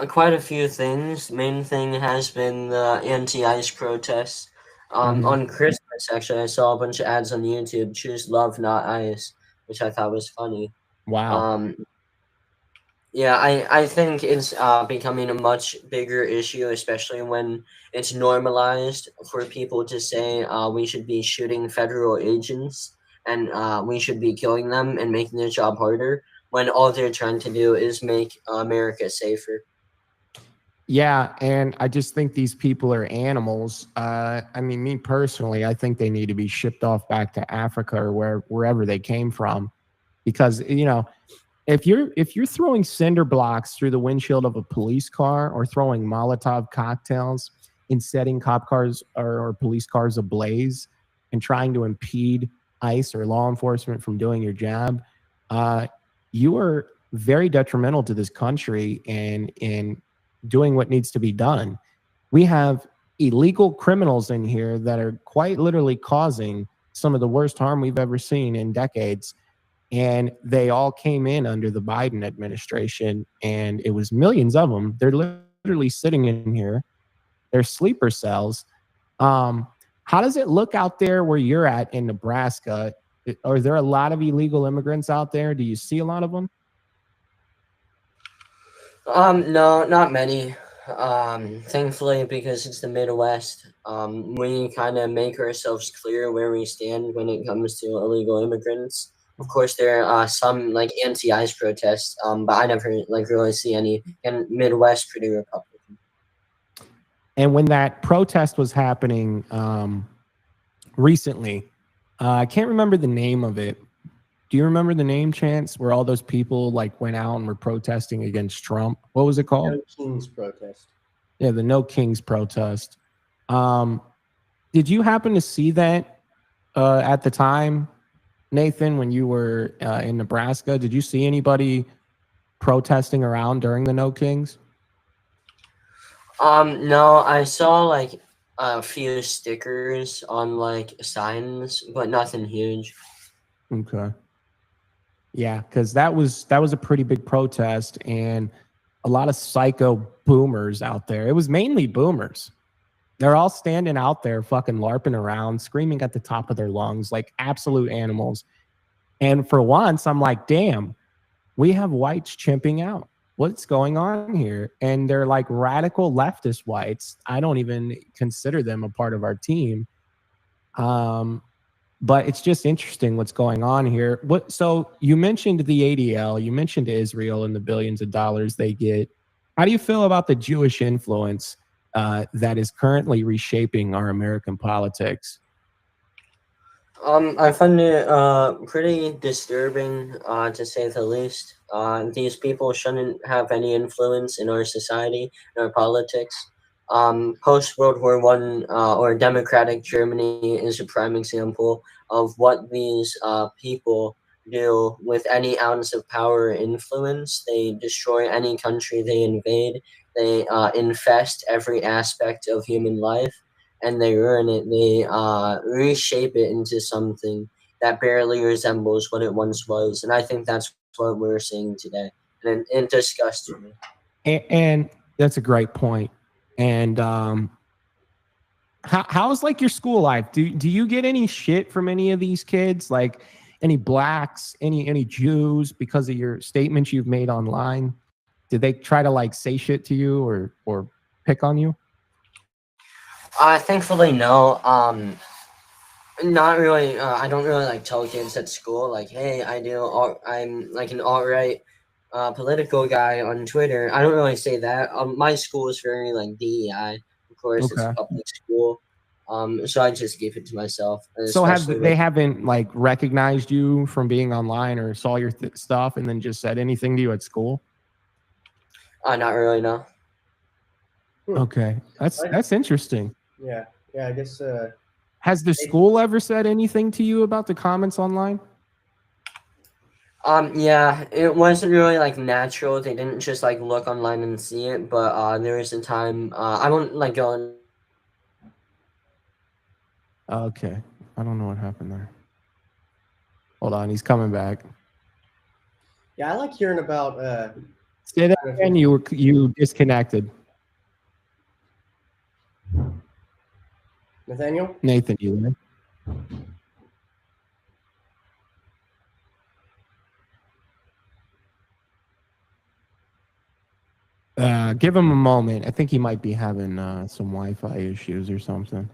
quite a few things. Main thing has been the anti-ICE protests. Mhm. On Christmas, actually, I saw a bunch of ads on YouTube. Choose love, not ICE, which I thought was funny. Wow. Um, yeah, I think it's becoming a much bigger issue, especially when it's normalized for people to say we should be shooting federal agents and we should be killing them and making their job harder when all they're trying to do is make America safer. Yeah, and I just think these people are animals. I mean, me personally, I think they need to be shipped off back to Africa or wherever they came from, because if you're throwing cinder blocks through the windshield of a police car or throwing Molotov cocktails and setting cop cars or police cars ablaze and trying to impede ICE or law enforcement from doing your job, uh, you are very detrimental to this country and in doing what needs to be done. We have illegal criminals in here that are quite literally causing some of the worst harm we've ever seen in decades. And they all came in under the Biden administration, and it was millions of them. They're literally sitting in here. They're sleeper cells. How does it look out there where you're at in Nebraska? Are there a lot of illegal immigrants out there? Do you see a lot of them? No, not many. Thankfully, because it's the Midwest, we kind of make ourselves clear where we stand when it comes to illegal immigrants. Of course, there are some like anti-ICE protests, but I never like really see any. And Midwest, pretty Republican. And when that protest was happening recently, I can't remember the name of it. Do you remember the name, Chance, where all those people like went out and were protesting against Trump? What was it called? No Kings protest. Yeah, the No Kings protest. Did you happen to see that at the time, Nathan, when you were in Nebraska? Did you see anybody protesting around during the No Kings? No, I saw like a few stickers on like signs, but nothing huge. Okay. Yeah, because that was a pretty big protest, and a lot of psycho boomers out there. It was mainly boomers. They're all standing out there fucking LARPing around, screaming at the top of their lungs like absolute animals. And for once, I'm like, damn, we have whites chimping out. What's going on here? And they're like radical leftist whites. I don't even consider them a part of our team. But it's just interesting what's going on here. So you mentioned the ADL, you mentioned Israel and the billions of dollars they get. How do you feel about the Jewish influence that is currently reshaping our American politics? I find it pretty disturbing, to say the least. These people shouldn't have any influence in our society, in our politics. Post World War One or democratic Germany is a prime example of what these people do with any ounce of power or influence. They destroy any country they invade. They infest every aspect of human life, and they ruin it. They reshape it into something that barely resembles what it once was. And I think that's what we're seeing today, and it disgusts me. And that's a great point. And how's like your school life? Do you get any shit from any of these kids? Like any blacks, any Jews, because of your statements you've made online? Did they try to like say shit to you or pick on you? Thankfully, no. Not really. I don't really like tell kids at school like, "Hey, I'm like an alt-right political guy on Twitter." I don't really say that. My school is very like DEI. Of course, it's a public school. So I just keep it to myself. So they haven't like recognized you from being online or saw your stuff and then just said anything to you at school? Not really, no. Okay, that's interesting. Yeah, I guess. Has the school ever said anything to you about the comments online? Yeah, it wasn't really like natural. They didn't just like look online and see it, but there was a time I won't like go in. Okay, I don't know what happened there. Hold on, he's coming back. Yeah, I like hearing about. Say that again. You disconnected. Nathaniel? Nathan, you there? Give him a moment. I think he might be having some Wi-Fi issues or something.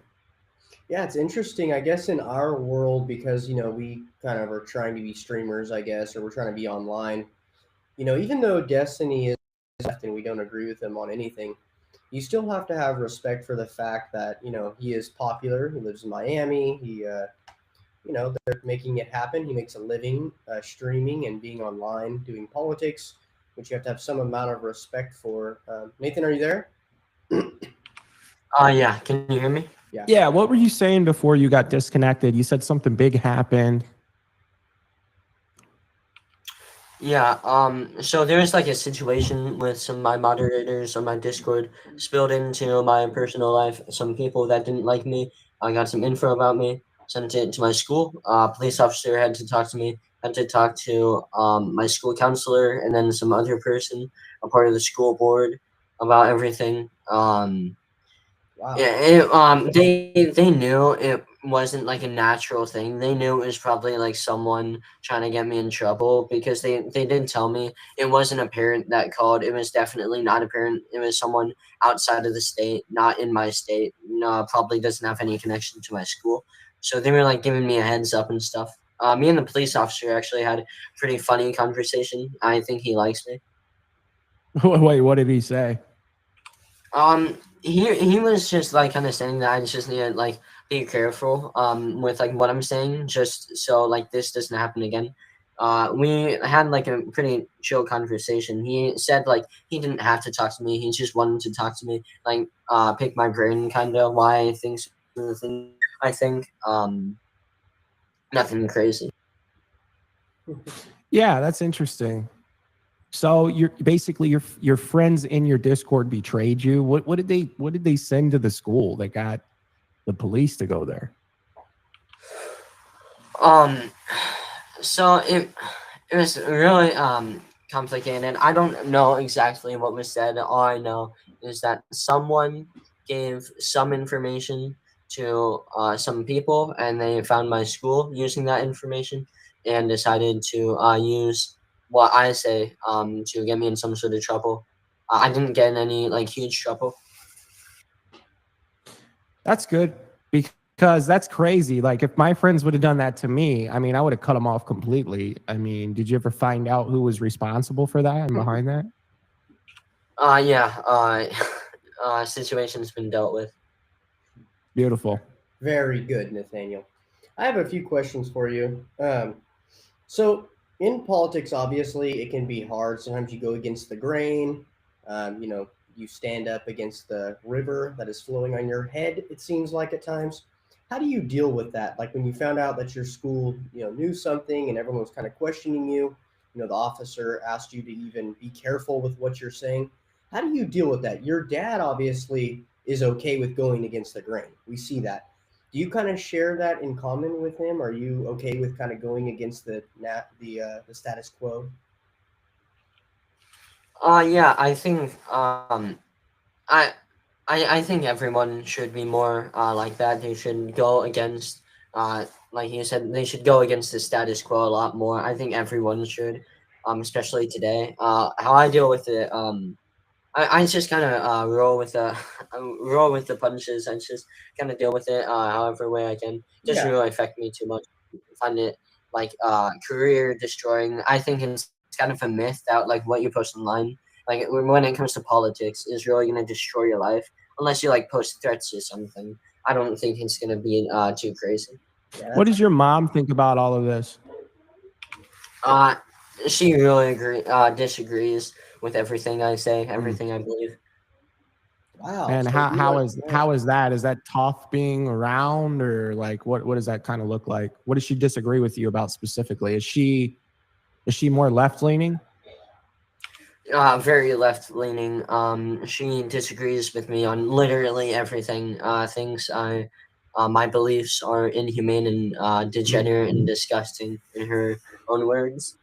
Yeah, it's interesting. I guess in our world, because we kind of are trying to be streamers, I guess, or we're trying to be online. Even though Destiny is left and we don't agree with him on anything, you still have to have respect for the fact that he is popular. He lives in Miami. He they're making it happen. He makes a living streaming and being online doing politics, which you have to have some amount of respect for. Nathan, are you there? Yeah. Can you hear me? Yeah. What were you saying before you got disconnected? You said something big happened. Yeah, so there's like a situation with some of my moderators on my Discord spilled into my personal life. Some people that didn't like me, I got some info about me, sent it to my school. Police officer had to talk to me, had to talk to my school counselor, and then some other person, a part of the school board, about everything. Wow. Yeah, they knew it wasn't like a natural thing. They knew it was probably like someone trying to get me in trouble because they did tell me it wasn't a parent that called. It was definitely not a parent. It was someone outside of the state, not in my state. No, probably doesn't have any connection to my school. So they were like giving me a heads up and stuff. Me and the police officer actually had a pretty funny conversation. I think he likes me. Wait, what did he say? He was just like kind of saying that I just need to like be careful with like what I'm saying, just so like this doesn't happen again. We had like a pretty chill conversation. He said like he didn't have to talk to me. He just wanted to talk to me, like pick my brain, kind of why I think some of the things I think. Nothing crazy. Yeah, that's interesting. So you're basically your friends in your Discord betrayed you. What did they send to the school that got the police to go there? Um, so it was really complicated. I don't know exactly what was said. All I know is that someone gave some information to some people, and they found my school using that information, and decided to use what I say to get me in some sort of trouble. I didn't get in any like huge trouble. That's good because that's crazy. Like if my friends would have done that to me, I mean, I would have cut them off completely. I mean, did you ever find out who was responsible for that and behind that? Yeah. Situation's been dealt with. Beautiful. Very good, Nathaniel. I have a few questions for you. So, in politics, obviously, it can be hard. Sometimes you go against the grain. You know, you stand up against the river that is flowing on your head, it seems like at times. How do you deal with that? Like when you found out that your school, knew something and everyone was kind of questioning you, the officer asked you to even be careful with what you're saying. How do you deal with that? Your dad obviously is okay with going against the grain. We see that. Do you kind of share that in common with him? Are you okay with kind of going against the status quo? Yeah, I think I I think everyone should be more like that. They should go against like you said, they should go against the status quo a lot more. I think everyone should, especially today. How I deal with it, I just kind of roll with the roll with the punches. I just kind of deal with it however way I can. It doesn't Yeah, really affect me too much. I find it like career destroying. I think it's kind of a myth that like what you post online, like when it comes to politics, is really gonna destroy your life unless you like post threats or something. I don't think it's gonna be too crazy. yeah, What that's does your mom think about all of this? Uh, she really disagrees with everything I say, Mm. everything I believe. wow. And So you like, yeah. how is that? Is that tough being around, or like what does that kind of look like? What does she disagree with you about specifically? Is she more left leaning? Very left leaning. She disagrees with me on literally everything. Thinks my beliefs are inhumane and degenerate and disgusting, in her own words.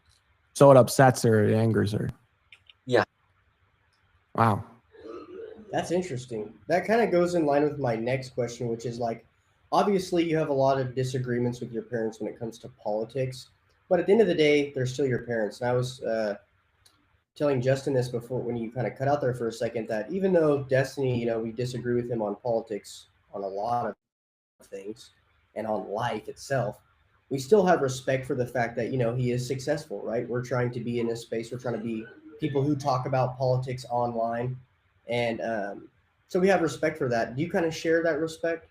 So it upsets her, it angers her. Yeah. Wow. That's interesting. That kind of goes in line with my next question, which is like, obviously, you have a lot of disagreements with your parents when it comes to politics, but at the end of the day, they're still your parents. And I was telling Justin this before when you kind of cut out there for a second that even though Destiny, we disagree with him on politics on a lot of things and on life itself, we still have respect for the fact that, he is successful, right? We're trying to be in this space. We're trying to be people who talk about politics online. And so we have respect for that. Do you kind of share that respect?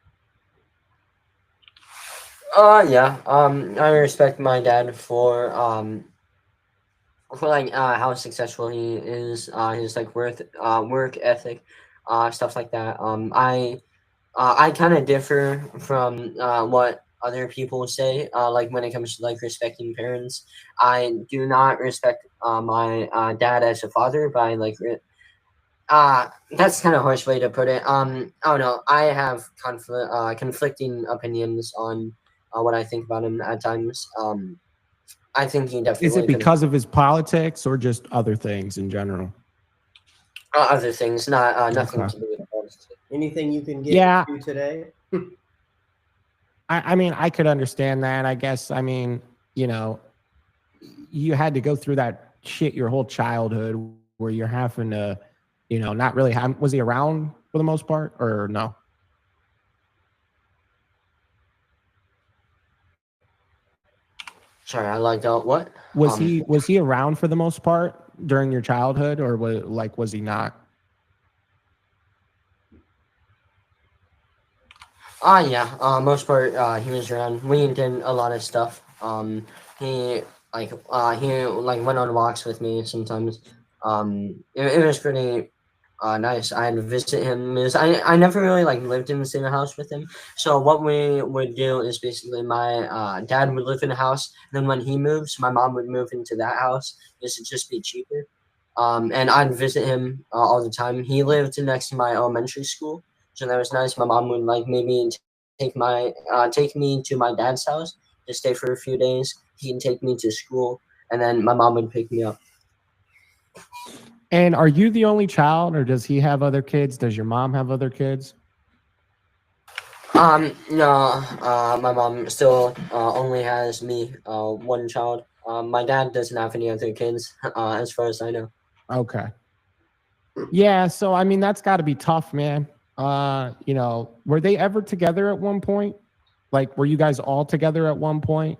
Yeah. I respect my dad for like how successful he is, his like work ethic, stuff like that. I kind of differ from what other people say. Like when it comes to like respecting parents, I do not respect my dad as a father, but I like that's kind of harsh way to put it. I don't know. I have conflicting opinions on what I think about him at times. I think he Is it definitely could because of his politics or just other things in general? other things, not nothing Okay. to do with politics. Anything you can get Yeah, into today? I mean, I could understand that. I guess. I mean, you know, you had to go through that shit your whole childhood where you're having to, you know, not really have. Was he around for the most part or no? Sorry, I like what? Was he around for the most part during your childhood or was he not? Yeah. Most part, he was around. We did a lot of stuff. He he like went on walks with me sometimes. It was pretty nice. I had to visit him. Because I never really like lived in the same house with him. So what we would do is basically my dad would live in a house. Then when he moves, my mom would move into that house. This would just be cheaper. And I'd visit him all the time. He lived next to my elementary school, so that was nice. My mom would like maybe take me to my dad's house to stay for a few days. He'd take me to school, and then my mom would pick me up. And are you the only child, or does he have other kids? Does your mom have other kids? No, my mom still only has me, one child. My dad doesn't have any other kids, as far as I know. Okay. Yeah, so I mean that's got to be tough, man. You know, were they ever together at one point? Like, were you guys all together at one point?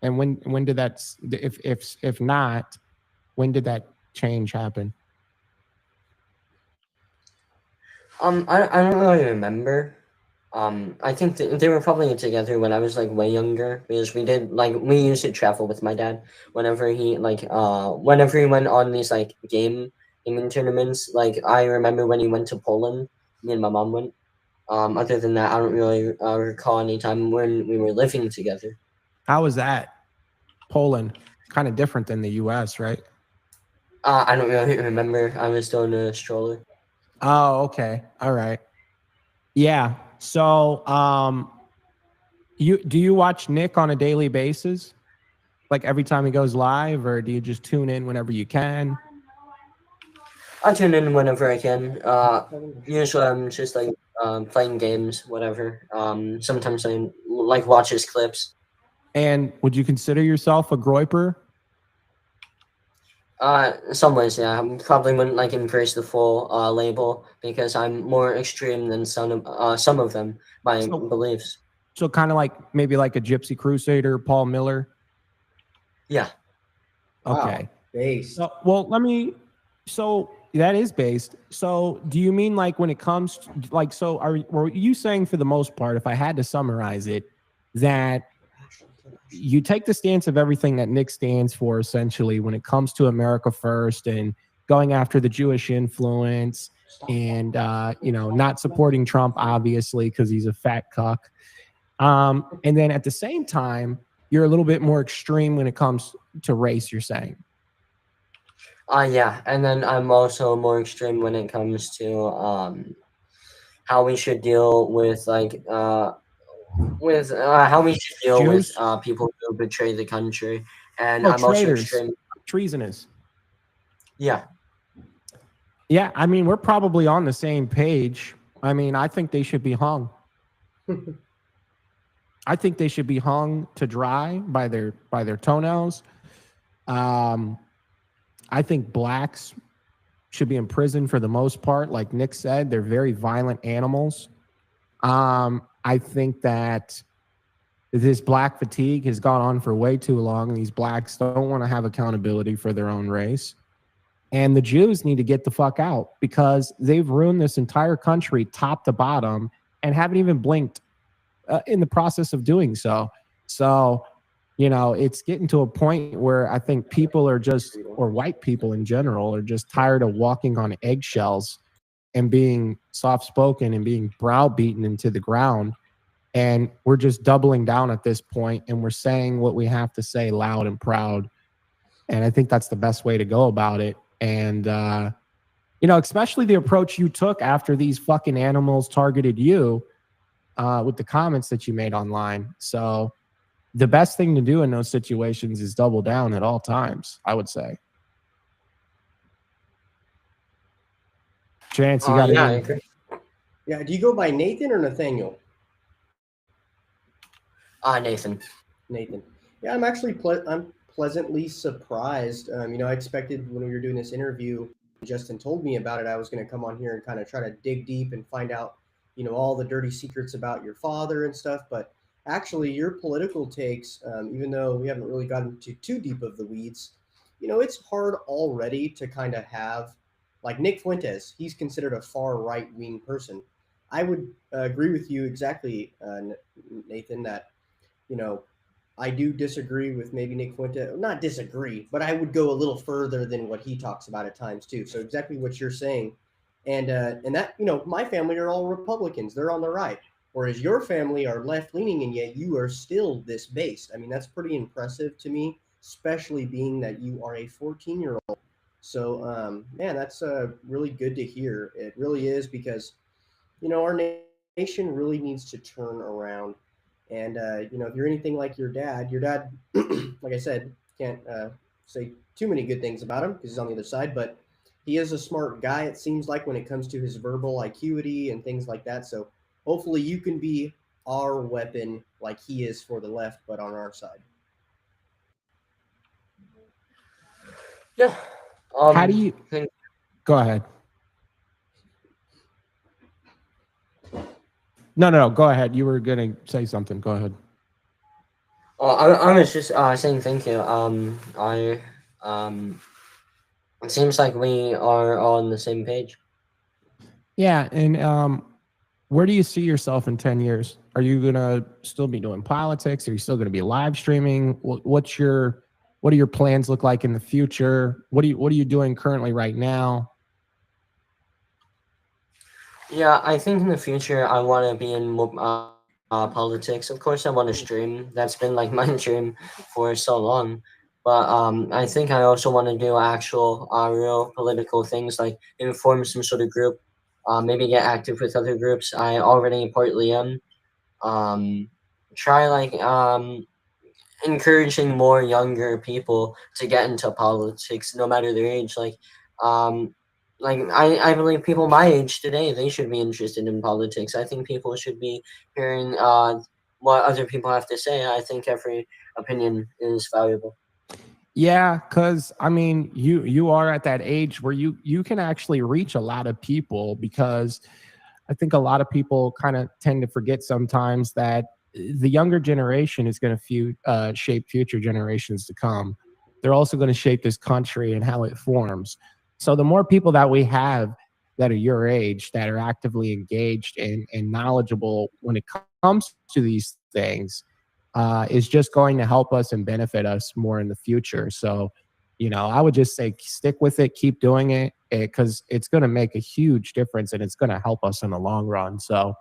And when did that? If not, when did that change happen? I don't really remember. I think they were probably together when I was like way younger because we used to travel with my dad whenever he went on these like gaming tournaments. Like I remember when he went to Poland, me and my mom went. Other than that, I don't really recall any time when we were living together. How was that? Poland, kind of different than the U.S., right? I don't really remember. I was still in a stroller. Oh, okay, all right. Yeah. So, do you watch Nick on a daily basis? Like every time he goes live, or do you just tune in whenever you can? I tune in whenever I can. Usually I'm just like playing games, whatever. Sometimes I like watch his clips. And would you consider yourself a groiper? Some ways, yeah. I probably wouldn't like embrace the full label because I'm more extreme than some of them. My So, beliefs. so kind of like maybe like a Gypsy Crusader, Paul Miller. Yeah. Okay. Wow, based. So, well, let me. So that is based. So, do you mean like when it comes to, like? So, were you saying for the most part, if I had to summarize it, that you take the stance of everything that Nick stands for, essentially, when it comes to America First and going after the Jewish influence, and you know, not supporting Trump, obviously, because he's a fat cuck. And then at the same time, you're a little bit more extreme when it comes to race. You're saying. Yeah, and then I'm also more extreme when it comes to how we should deal with how we should deal with Jews? people who betray the country, and Oh, I'm also traitors, extreme. treasonous. Yeah, Yeah, I mean, we're probably on the same page. I mean, I think they should be hung. I think they should be hung to dry by their toenails. Um, I think blacks should be in prison for the most part. Like Nick said, they're very violent animals. I think that this black fatigue has gone on for way too long. These blacks don't want to have accountability for their own race. And the Jews need to get the fuck out because they've ruined this entire country top to bottom and haven't even blinked in the process of doing so. So, you know, it's getting to a point where I think people are just, or white people in general, are just tired of walking on eggshells and being soft spoken and being browbeaten into the ground. And we're just doubling down at this point, and we're saying what we have to say loud and proud. And I think that's the best way to go about it. And, especially the approach you took after these fucking animals targeted you with the comments that you made online. So the best thing to do in those situations is double down at all times, I would say. Chance, you got Yeah, I any? agree. Yeah. Do you go by Nathan or Nathaniel? Nathan. Nathan. Yeah, I'm actually I'm pleasantly surprised. I expected when we were doing this interview, Justin told me about it, I was going to come on here and kind of try to dig deep and find out, all the dirty secrets about your father and stuff. But actually, your political takes, even though we haven't really gotten too deep of the weeds, it's hard already to kind of have, like Nick Fuentes, he's considered a far right wing person. I would agree with you exactly, Nathan, that I do disagree with maybe Nick Fuente. Not disagree, but I would go a little further than what he talks about at times too. So exactly what you're saying, and that my family are all Republicans. They're on the right, whereas your family are left leaning, and yet you are still this based. I mean, that's pretty impressive to me, especially being that you are a 14-year-old. So man, that's really good to hear. It really is, because our nation really needs to turn around. And if you're anything like your dad, like I said, can't say too many good things about him because he's on the other side, but he is a smart guy, it seems like, when it comes to his verbal acuity and things like that. So hopefully you can be our weapon like he is for the left, but on our side. Yeah. How do you go ahead? No. Go ahead. You were gonna say something. Go ahead. I was just saying thank you. It seems like we are on the same page. Yeah, and where do you see yourself in 10 years? Are you gonna still be doing politics? Are you still gonna be live streaming? What do your plans look like in the future? What are you doing currently right now? Yeah, I think in the future I want to be in politics. Of course, I want to stream. That's been like my dream for so long. But I think I also want to do actual, real political things, like inform some sort of group, maybe get active with other groups. I already partly am. Um, Try like encouraging more younger people to get into politics, no matter their age. Um, I believe people my age today, they should be interested in politics. I think people should be hearing what other people have to say. I think every opinion is valuable. Yeah, because I mean, you are at that age where you can actually reach a lot of people, because I think a lot of people kind of tend to forget sometimes that the younger generation is going to shape future generations to come. They're also going to shape this country and how it forms. So the more people that we have that are your age, that are actively engaged and knowledgeable when it comes to these things, is just going to help us and benefit us more in the future. So, I would just say stick with it, keep doing it, because it's going to make a huge difference and it's going to help us in the long run. So,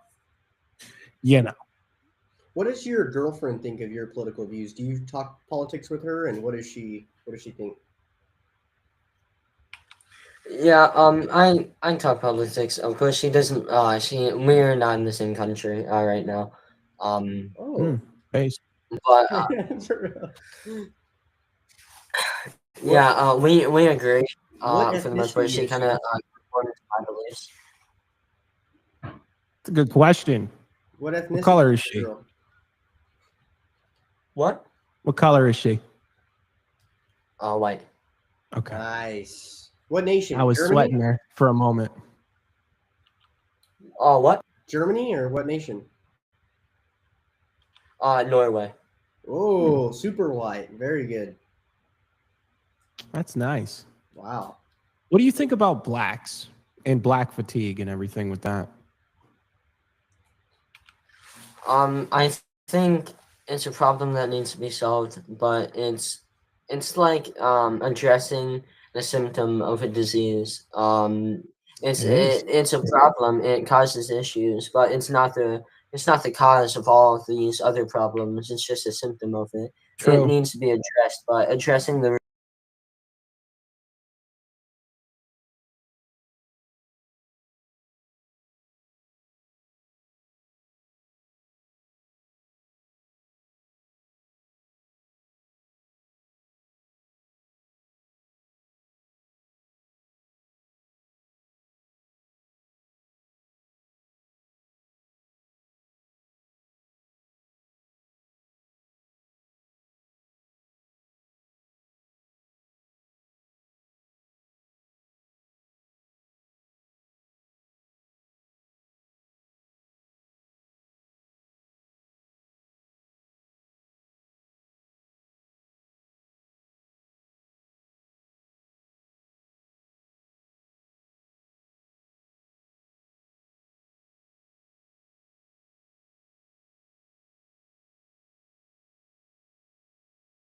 What does your girlfriend think of your political views? Do you talk politics with her, and what does she think? Yeah, I talk politics. Of course, she doesn't. We're not in the same country right now. Oh, based. But For real. yeah, we agree. What For the most part, ethnicity she is kind she? of conforms to my beliefs. It's a good question. What ethnicity? What color is the she? girl? What? What color is she? White. Okay. Nice. What nation? I was Germany? sweating there for a moment. What? Germany or what nation? Norway. Oh, super white. Very good. That's nice. Wow. What do you think about blacks and black fatigue and everything with that? I think it's a problem that needs to be solved, but it's like addressing the symptom of a disease. It's a problem. It causes issues, but it's it's not the cause of all of these other problems. It's just a symptom of it. It True. needs to be addressed, but addressing the